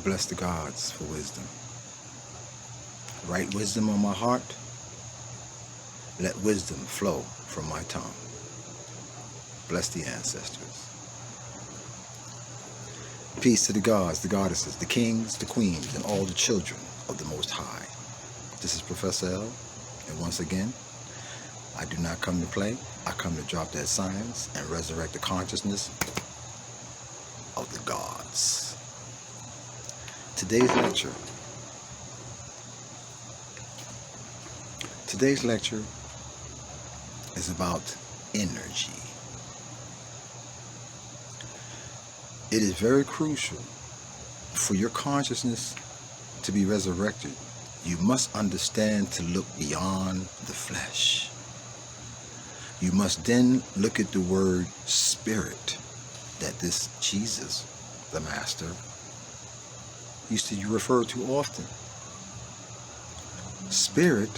bless the gods for wisdom. Write wisdom on my heart. Let wisdom flow from my tongue. Bless the ancestors. Peace to the gods, the goddesses, the kings, the queens, and all the children of the Most High. This is Professorel, and once again, I do not come to play. I come to drop that science and resurrect the consciousness of the gods. Today's lecture is about energy. It is very crucial for your consciousness to be resurrected. You must understand to look beyond the flesh. You must then look at the word spirit that this Jesus, the Master, used to refer to often. Spirit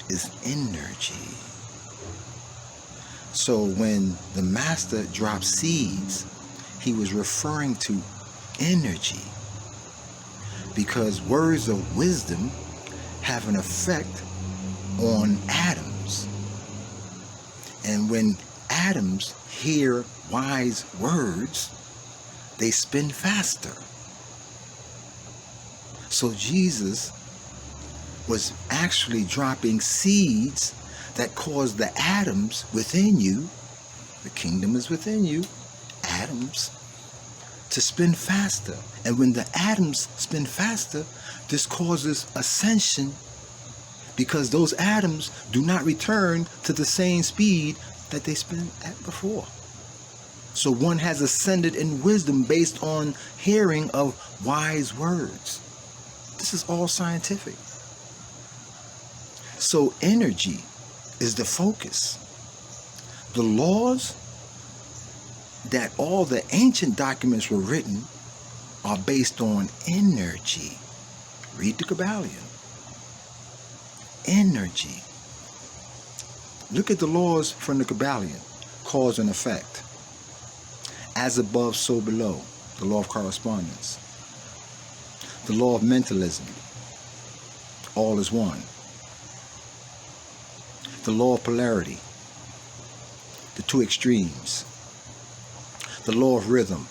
is energy. So when the Master dropped seeds, he was referring to energy, because words of wisdom have an effect on atoms. And when atoms hear wise words, they spin faster. So Jesus was actually dropping seeds that caused the atoms within you, the kingdom is within you, atoms, to spin faster. And when the atoms spin faster, this causes ascension, because those atoms do not return to the same speed that they spin at before. So one has ascended in wisdom based on hearing of wise words. This is all scientific. So energy is the focus. The laws that all the ancient documents were written are based on energy. Read the Kabbalion. Energy. Look at the laws from the Kabbalion. Cause and effect. As above, so below. The law of correspondence. The law of mentalism. All is one. The law of polarity. The two extremes. The law of rhythm.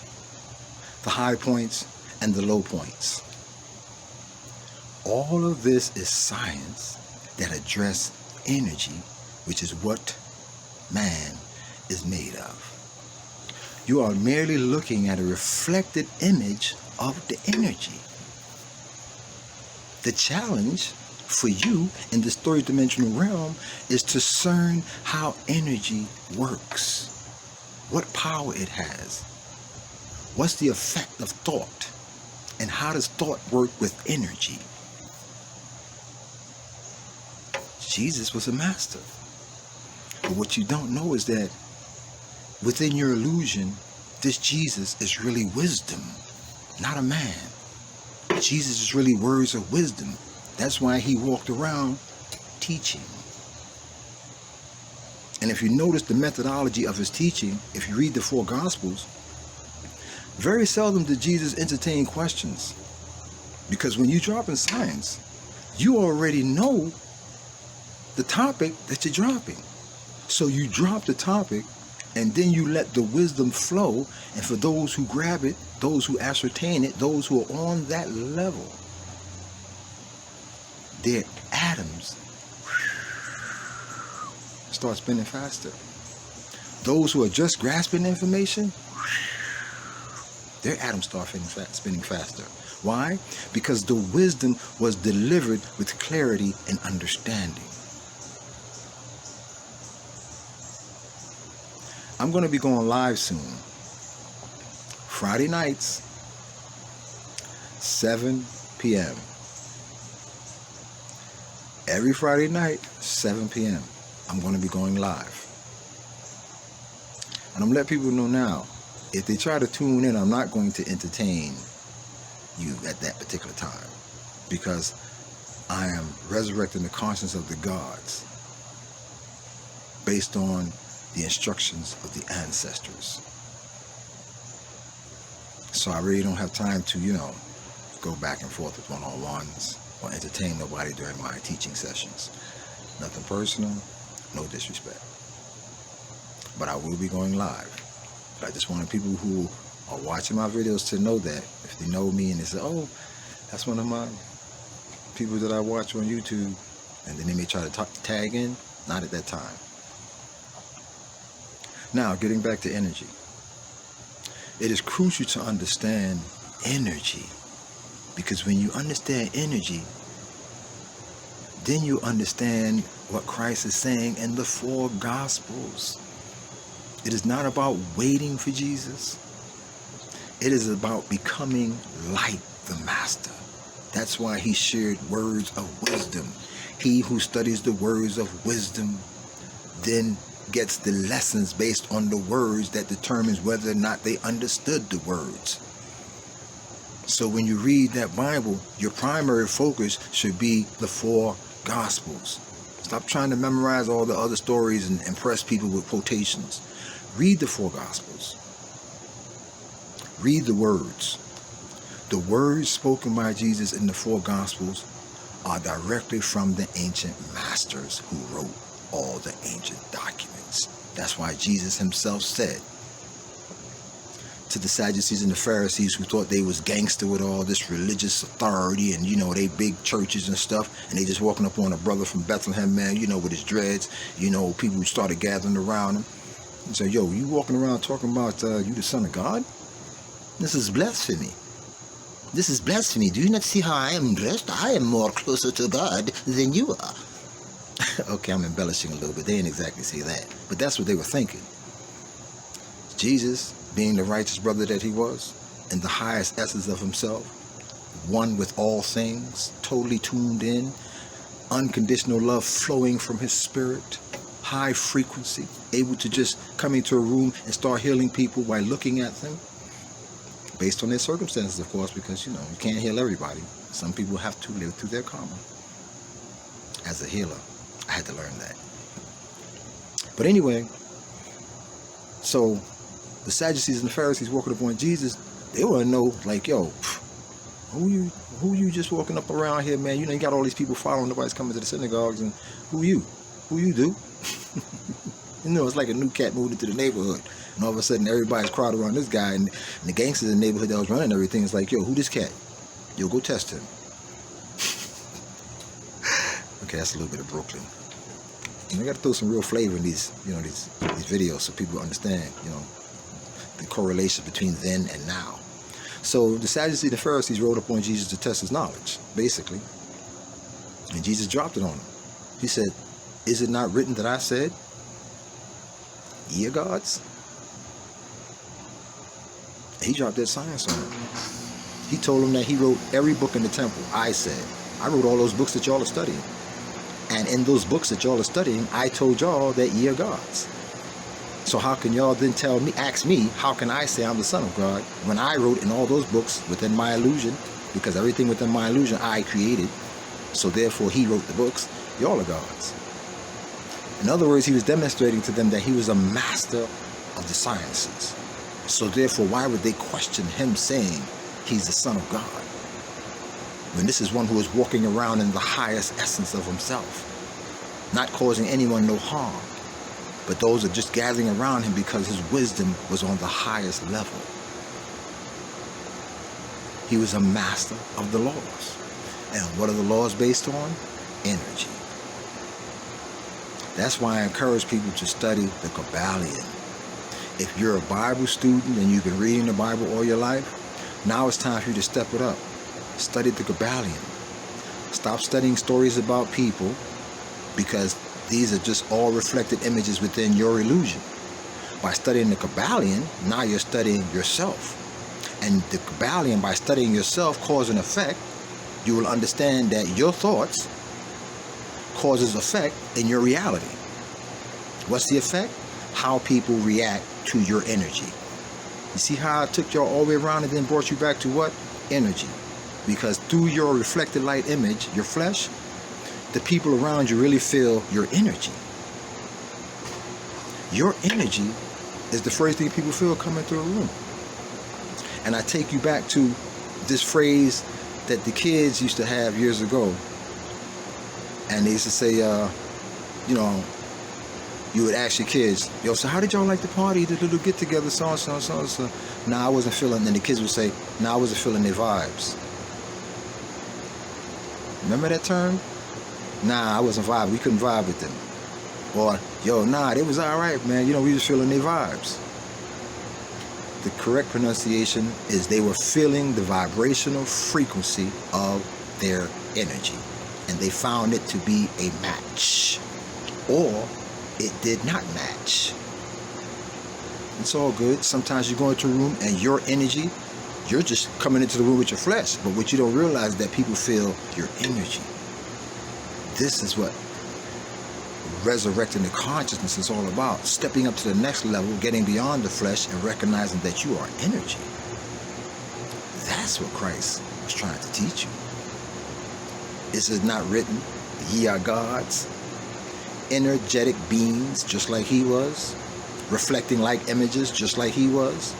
The high points and the low points. All of this is science that address energy, which is what man is made of. You are merely looking at a reflected image of the energy. The challenge for you in this third dimensional realm is to discern how energy works, what power it has, what's the effect of thought, and how does thought work with energy. Jesus was a master. But what you don't know is that within your illusion, this Jesus is really wisdom, not a man. Jesus is really words of wisdom. That's why he walked around teaching. And if you notice the methodology of his teaching, if you read the four Gospels, very seldom did Jesus entertain questions. Because when you drop in science, you already know the topic that you're dropping. So you drop the topic, and then you let the wisdom flow. And for those who grab it, those who ascertain it, those who are on that level, their atoms start spinning faster. Those who are just grasping information, their atoms start spinning faster. Why? Because the wisdom was delivered with clarity and understanding. I'm going to be going live soon. Friday nights, 7 p.m. Every Friday night, 7 p.m. I'm going to be going live. And I'm letting people know now, if they try to tune in, I'm not going to entertain you at that particular time, because I am resurrecting the conscience of the gods based on the instructions of the ancestors. So I really don't have time to, go back and forth with one-on-ones or entertain nobody during my teaching sessions. Nothing personal, no disrespect. But I will be going live. But I just wanted people who are watching my videos to know that. If they know me and they say, oh, that's one of my people that I watch on YouTube, and then they may try to tag in, not at that time. Now, getting back to energy. It is crucial to understand energy, because when you understand energy, then you understand what Christ is saying in the 4 Gospels. It is not about waiting for Jesus. It is about becoming like the Master. That's why he shared words of wisdom. He who studies the words of wisdom then gets the lessons based on the words that determines whether or not they understood the words. So when you read that Bible, your primary focus should be the 4 Gospels. Stop trying to memorize all the other stories and impress people with quotations. Read the 4 Gospels. Read the words. The words spoken by Jesus in the 4 Gospels are directly from the ancient masters who wrote all the ancient documents. That's why Jesus himself said to the Sadducees and the Pharisees, who thought they was gangster with all this religious authority and, you know, they big churches and stuff, and they just walking up on a brother from Bethlehem, man, you know, with his dreads, you know, people who started gathering around him and said, yo, you walking around talking about you the Son of God? This is blasphemy. This is blasphemy. Do you not see how I am dressed? I am more closer to God than you are. Okay, I'm embellishing a little bit. They didn't exactly say that, but that's what they were thinking. Jesus, being the righteous brother that he was, in the highest essence of himself, one with all things, totally tuned in, unconditional love flowing from his spirit, high frequency, able to just come into a room and start healing people by looking at them, based on their circumstances, of course, because, you know, you can't heal everybody. Some people have to live through their karma. As a healer, I had to learn that. But anyway, so the Sadducees and the Pharisees walking up on Jesus, they want to know, like, yo, who you just walking up around here, man? You know, you got all these people following, nobody's coming to the synagogues, and who you do? You know, it's like a new cat moved into the neighborhood, and all of a sudden everybody's crowded around this guy, and the gangsters in the neighborhood that was running everything is like, yo, who this cat? Yo, go test him. Okay, that's a little bit of Brooklyn. You know, I got to throw some real flavor in these, you know, these videos so people understand, you know, the correlation between then and now. So the Sadducees and the Pharisees rode up on Jesus to test his knowledge, basically. And Jesus dropped it on him. He said, is it not written that I said, ye are gods? He dropped that science on him. He told him that he wrote every book in the temple. I wrote all those books that y'all are studying. And in those books that y'all are studying, I told y'all that ye are gods. So how can y'all then ask me, how can I say I'm the Son of God when I wrote in all those books within my illusion, because everything within my illusion I created, so therefore he wrote the books, y'all are gods. In other words, he was demonstrating to them that he was a master of the sciences. So therefore, why would they question him saying he's the Son of God, when this is one who is walking around in the highest essence of himself, not causing anyone no harm, but those are just gathering around him because his wisdom was on the highest level. He was a master of the laws. And what are the laws based on? Energy. That's why I encourage people to study the Kabbalion. If you're a Bible student and you've been reading the Bible all your life, now it's time for you to step it up. Study the Kabbalion. Stop studying stories about people, because these are just all reflected images within your illusion. By studying the Kabbalion, now you're studying yourself. And the Kabbalion, by studying yourself, cause and effect, you will understand that your thoughts causes effect in your reality. What's the effect? How people react to your energy. You see how I took y'all all the way around and then brought you back to what? Energy. Because through your reflected light image, your flesh, the people around you really feel your energy. Your energy is the first thing people feel coming through a room. And I take you back to this phrase that the kids used to have years ago. And they used to say, you know, you would ask your kids, yo, so how did y'all like the party, the little get-together, so-and-so, so-and-so? Nah, I wasn't feeling, and the kids would say, nah, I wasn't feeling their vibes. Remember that term? Nah, I wasn't vibing. We couldn't vibe with them. Or, yo, nah, they was all right, man. You know, we was feeling their vibes. The correct pronunciation is they were feeling the vibrational frequency of their energy. And they found it to be a match. Or it did not match. It's all good. Sometimes you go into a room and your energy, you're just coming into the room with your flesh. But what you don't realize is that people feel your energy. This is what resurrecting the consciousness is all about. Stepping up to the next level, getting beyond the flesh, and recognizing that you are energy. That's what Christ was trying to teach you. Is it not written, ye are gods, energetic beings, just like he was, reflecting like images, just like he was?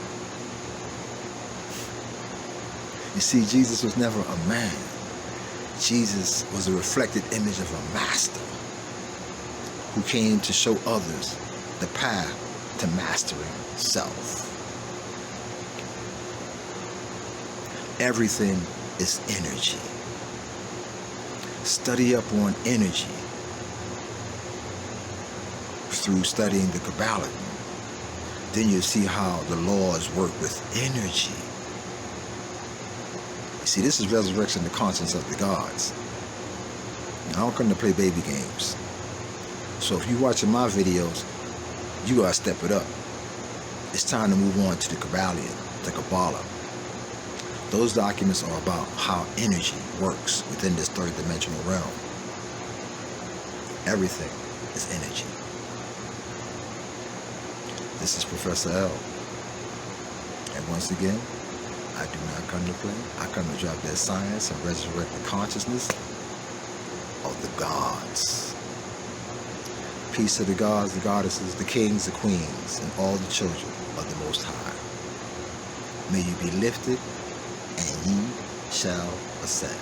You see, Jesus was never a man. Jesus was a reflected image of a master who came to show others the path to mastering self. Everything is energy. Study up on energy through studying the Kabbalah. Then you'll see how the laws work with energy. You see, this is resurrection, the conscience of the gods. I don't come to play baby games. So if you're watching my videos, you gotta step it up. It's time to move on to the Kabbalion, the Kabbalah. Those documents are about how energy works within this third dimensional realm. Everything is energy. This is Professor L. And once again, I do not come to play. I come to drop that science and resurrect the consciousness of the gods. Peace to the gods, the goddesses, the kings, the queens, and all the children of the Most High. May you be lifted, and ye shall ascend.